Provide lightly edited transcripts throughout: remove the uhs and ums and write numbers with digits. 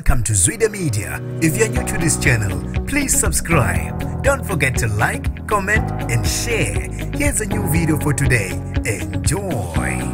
Welcome to Zwide Media. If you're new to this channel, please subscribe. Don't forget to like, comment, and share. Here's a new video for today. Enjoy.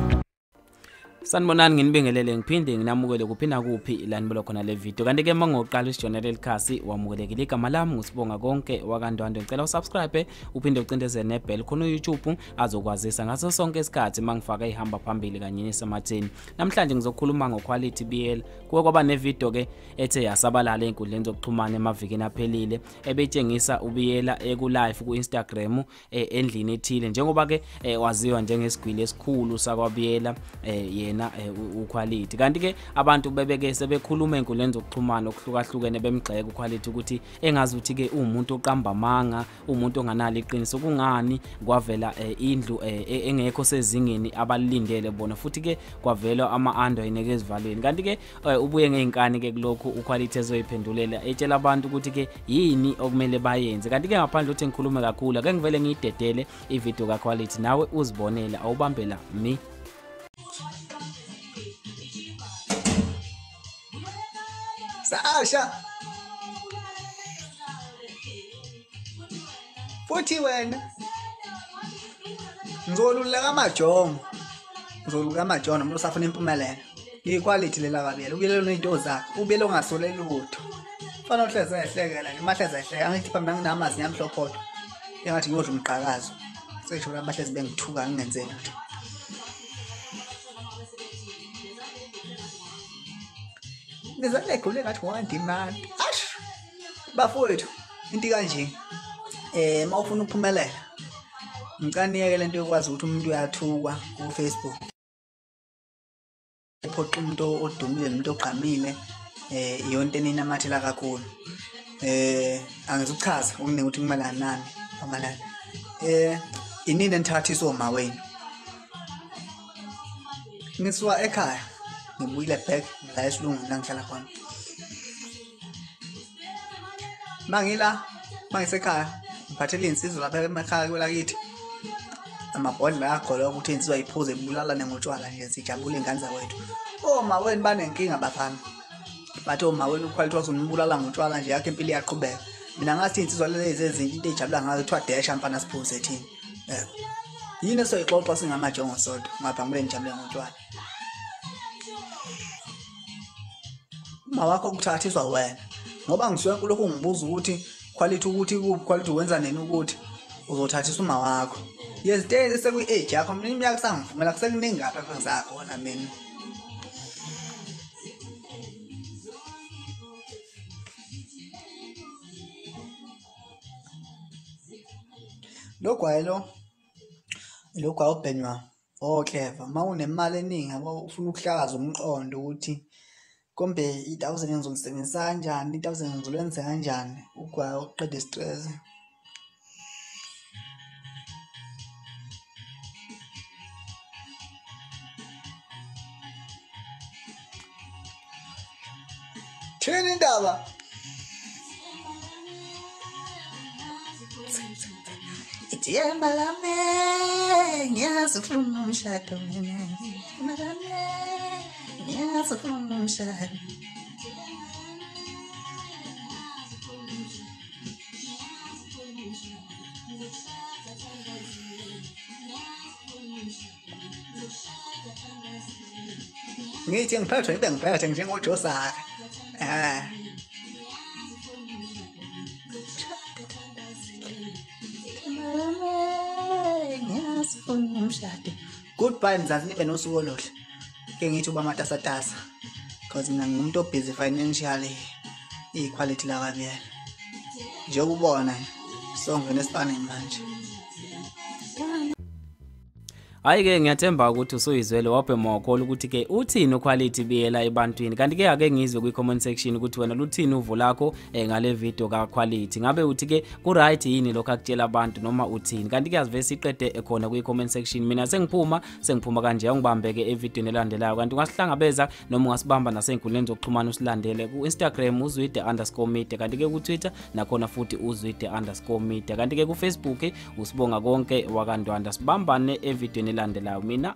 Sanibonani nginibingelele ngiphinde nginamukele kuphinda kuphi lanibolo khona le video kanti ke mangoqala isijonele likhasi wamukelekile igama lami ngusibonga konke wakandwandwe ngicela usubscribe uphinde ucindezele nebell khona uYouTube azokwazisa ngaso sonke isikhathi mangifaka ihamba phambili kanye nesematheni. Namhlanje ngizokhuluma ngoquality BIYELA kuwe kwaba ne video ke ethe yasabalala enkundleni zokuxhumana emavikini aphelile ebetshengisa uBIYELA eku live ku Instagram endlini ethile njengoba ke waziwa njengesigwili esikhulu sakwaBIYELA yena uquality kanti ke abantu bebeke sebekhuluma enkundleni zokuxhumana okuhlukahlukene bemgxeka uquality ukuthi engazi ukuthi ke umuntu oqamba manga umuntu onganalo iqiniso kungani kwavela indlu engekho sezingeni abalindele bona futhi ke kwavela ama-ando ayineke ezivalweni kanti ke ubuye ngeinkani ke kulokho uquality ezoyiphendulela etshela abantu ukuthi ke yini okumele bayenze kanti ke ngaphandle ukuthi ngikhulume kakhulu ake ngivele ngiyidedele ivideo kaquality nawe uzibonela awubambela mi. Sasha futhi wena ngizoluleka amajongo umuntu usafuna impumelelo iquality lela kaBIYELA uBIYELA unezinto zakhe uBIYELA ongasole lutho fana ohleze ehlekela nje mahleze ehleka angithi phambi nginamazi nyamhlophodo engathi ngiyodla umqhakazo sesho abahlezi bengithuka ngingenzeni lutho. Ngizalekhule ngathi wandimana ash bafowethu into kanje mawufuna ukuphumelela ngicanike lento yokwazi ukuthi umuntu uyathukwa ku Facebook ephoqa umuntu odumile nomuntu ogqamile iyonto eninamatela kakhulu angizuchaza ukuningi ukuthi kumelana nani amalana inini enthathiso oma wenu ngisuka ekhaya ngibuyile back la esilungu la ngihlala khona mangisekhaya ngiphathele insizwa lapha emakhaya kwelakithi amabhodlela agqola ukuthi insizwa iphuze ibulalane ngotshwala nje sijabule ingane zakwethu oma wenu banenkinga bafana bathi oma wenu uquality wazonibulala ngotshwala nje yakhe impilo iyaqhubeka mina ngathi insizwa lezi ezinto into ejabula ngazo kuthiwa dash mfana siphuze thini yini soyixoxa singamajongo sodwa ngapha ngibule nijabule ngotshwala mawakho ukuthathiswa wena ngoba ngisuke kulokho ungibuza ukuthi quality wenza nini ukuthi uzothathisa uma wakho yezidays sekuyi age yakho mina iminyaka sangivumela kusekuningi ngapha kwenzakho wona mina lokho awubhenywa clever mawunemali eningi abo ufuna ukuhlakaza umqondo ukuthi kombe 1000 ngizolisebenzisa kanjani 1000 ngizolenza kanjani uqeda stress thini indaba ithemba lami ngiyazifuna umshado mina ngiyazifuna umshado ngithi ngiphathwe ibe ngiphethe njengojosaka goodbye mzazi nibe nosuku oluhle ke ngithi uba matasatasa because mina ngumuntu obusy financially iquality la kaBIYELA nje ubona songena esipaneni manje. Hayi ke ngiyathemba ukuthi usuyizwele wabhema wakhola ukuthi ke uthini uquality BIYELA ebantwini kanti ke ake ngizwe kwi comment section ukuthi wena luthini uvo lakho ngale video kaquality ngabe uthi ke ku right yini lokho akutshela abantu noma uthini kanti ke asivese siqede khona kwi comment section mina sengiphuma kanje ungibambeke evideo elandelayo kanti ungasihlangabeza noma ungasibamba nasey'nkundleni zokuxhumana usilandele ku Instagram uzwide_media kanti ke ku Twitter nakhona futhi uzwide_media kanti ke ku Facebook usibonga konke wakandwanda sibambane evideo elandelayo mina